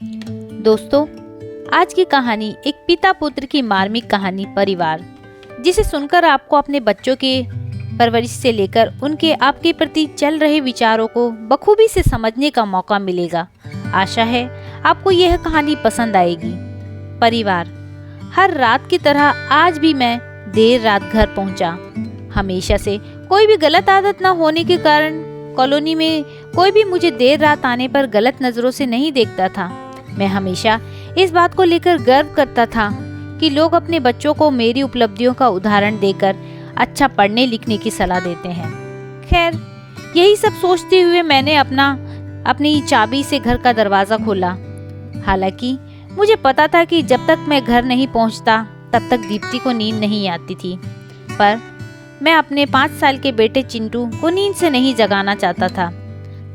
दोस्तों, आज की कहानी एक पिता पुत्र की मार्मिक कहानी परिवार, जिसे सुनकर आपको अपने बच्चों के परवरिश से लेकर उनके आपके प्रति चल रहे विचारों को बखूबी से समझने का मौका मिलेगा। आशा है आपको यह कहानी पसंद आएगी। परिवार। हर रात की तरह आज भी मैं देर रात घर पहुंचा। हमेशा से कोई भी गलत आदत न होने के कारण कॉलोनी में कोई भी मुझे देर रात आने पर गलत नजरों से नहीं देखता था। मैं हमेशा इस बात को लेकर गर्व करता था कि लोग अपने बच्चों को मेरी उपलब्धियों का उदाहरण देकर अच्छा पढ़ने लिखने की सलाह देते हैं। खैर, यही सब सोचते हुए मैंने अपनी चाबी से घर का दरवाजा खोला। हालांकि मुझे पता था कि जब तक मैं घर नहीं पहुंचता तब तक दीप्ति को नींद नहीं आती थी, पर मैं अपने 5 साल के बेटे चिंटू को नींद से नहीं जगाना चाहता था।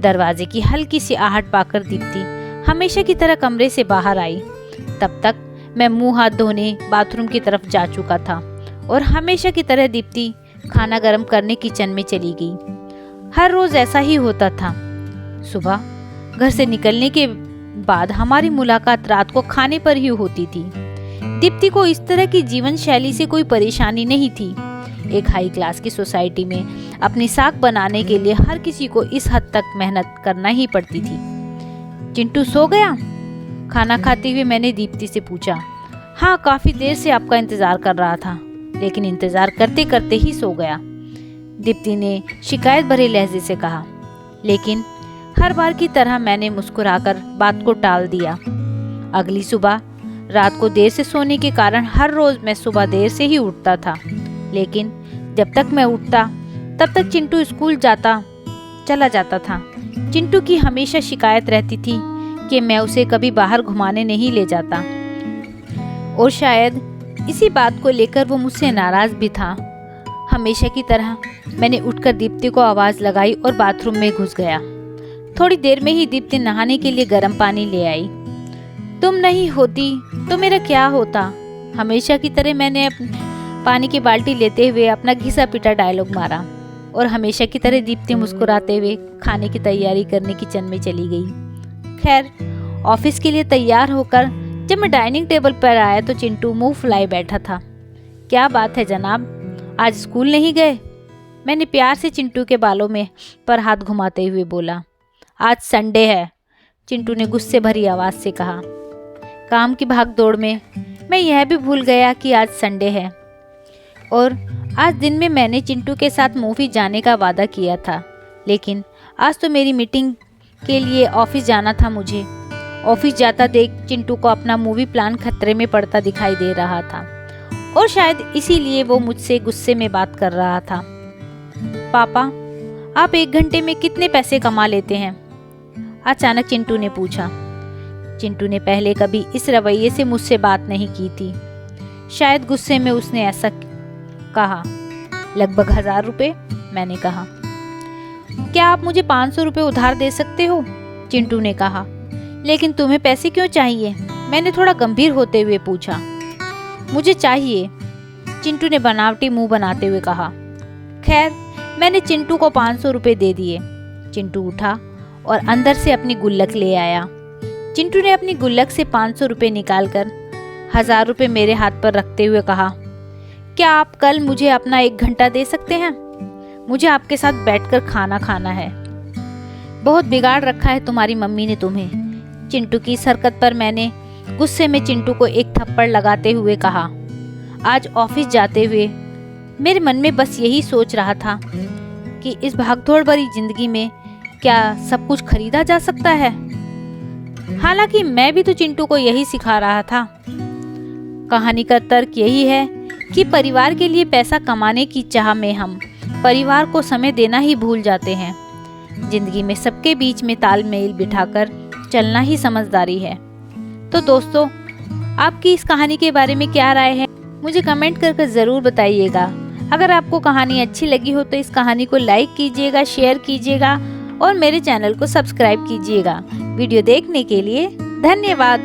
दरवाजे की हल्की सी आहट पाकर दीप्ति हमेशा की तरह कमरे से बाहर आई। तब तक मैं मुंह हाथ धोने बाथरूम की तरफ जा चुका था और हमेशा की तरह दीप्ति खाना गर्म करने किचन में चली गई। हर रोज ऐसा ही होता था। सुबह घर से निकलने के बाद हमारी मुलाकात रात को खाने पर ही होती थी। दीप्ति को इस तरह की जीवन शैली से कोई परेशानी नहीं थी। एक हाई क्लास की सोसाइटी में अपनी साख बनाने के लिए हर किसी को इस हद तक मेहनत करना ही पड़ती थी। चिंटू सो गया? खाना खाते हुए मैंने दीप्ति से पूछा। हाँ, काफी देर से आपका इंतजार कर रहा था, लेकिन इंतजार करते करते ही सो गया, दीप्ति ने शिकायत भरे लहजे से कहा। लेकिन हर बार की तरह मैंने मुस्कुराकर बात को टाल दिया। अगली सुबह रात को देर से सोने के कारण हर रोज मैं सुबह देर से ही उठता था, लेकिन जब तक मैं उठता तब तक चिंटू स्कूल चला जाता था। चिंटू की हमेशा शिकायत रहती थी कि मैं उसे कभी बाहर घुमाने नहीं ले जाता, और शायद इसी बात को लेकर वो मुझसे नाराज भी था। हमेशा की तरह मैंने उठकर दीप्ति को आवाज लगाई और बाथरूम में घुस गया। थोड़ी देर में ही दीप्ति नहाने के लिए गर्म पानी ले आई। तुम नहीं होती तो मेरा क्या होता? हमेशा की तरह मैंने पानी की बाल्टी लेते हुए अपना घिसा पिटा डायलॉग मारा और हमेशा की तरह दीप्ति मुस्कुराते हुए खाने की तैयारी करने किचन में चली गई। खैर, ऑफिस के लिए तैयार होकर जब मैं डाइनिंग टेबल पर आया तो चिंटू मुंह फुलाए बैठा था। क्या बात है जनाब, आज स्कूल नहीं गए? मैंने प्यार से चिंटू के बालों में पर हाथ घुमाते हुए बोला। आज संडे है, चिंटू ने गुस्से भरी आवाज से कहा। काम की भागदौड़ में मैं यह भी भूल गया कि आज संडे है, और आज दिन में मैंने चिंटू के साथ मूवी जाने का वादा किया था, लेकिन आज तो मेरी मीटिंग के लिए ऑफिस जाना था। मुझे ऑफिस जाता देख चिंटू को अपना मूवी प्लान खतरे में पड़ता दिखाई दे रहा था, और शायद इसीलिए वो मुझसे गुस्से में बात कर रहा था। पापा, आप 1 घंटे में कितने पैसे कमा लेते हैं? अचानक चिंटू ने पूछा। चिंटू ने पहले कभी इस रवैये से मुझसे बात नहीं की थी। शायद गुस्से में उसने ऐसा कहा। लगभग 1000 रुपये, मैंने कहा। क्या आप मुझे 500 रुपये उधार दे सकते हो? चिंटू ने कहा। लेकिन तुम्हें पैसे क्यों चाहिए? मैंने थोड़ा गंभीर होते हुए पूछा। मुझे चाहिए, चिंटू ने बनावटी मुंह बनाते हुए कहा। खैर, मैंने चिंटू को 500 रुपये दे दिए। चिंटू उठा और अंदर से अपनी गुल्लक ले आया। चिंटू ने अपनी गुल्लक से 500 रुपये निकालकर 1000 रुपये मेरे हाथ पर रखते हुए कहा, क्या आप कल मुझे अपना 1 घंटा दे सकते हैं? मुझे आपके साथ बैठकर खाना खाना है। बहुत बिगाड़ रखा है तुम्हारी मम्मी ने तुम्हें। चिंटू की इस हरकत पर मैंने गुस्से में चिंटू को एक थप्पड़ लगाते हुए कहा। आज ऑफिस जाते हुए मेरे मन में बस यही सोच रहा था कि इस भागदौड़ भरी जिंदगी में क्या सब कुछ खरीदा जा सकता है? हालांकि मैं भी तो चिंटू को यही सिखा रहा था। कहानी का तर्क यही है कि परिवार के लिए पैसा कमाने की चाह में हम परिवार को समय देना ही भूल जाते हैं। जिंदगी में सबके बीच में तालमेल बिठाकर चलना ही समझदारी है। तो दोस्तों, आपकी इस कहानी के बारे में क्या राय है? मुझे कमेंट करके ज़रूर बताइएगा। अगर आपको कहानी अच्छी लगी हो तो इस कहानी को लाइक कीजिएगा, शेयर कीजिएगा और मेरे चैनल को सब्सक्राइब कीजिएगा। वीडियो देखने के लिए धन्यवाद।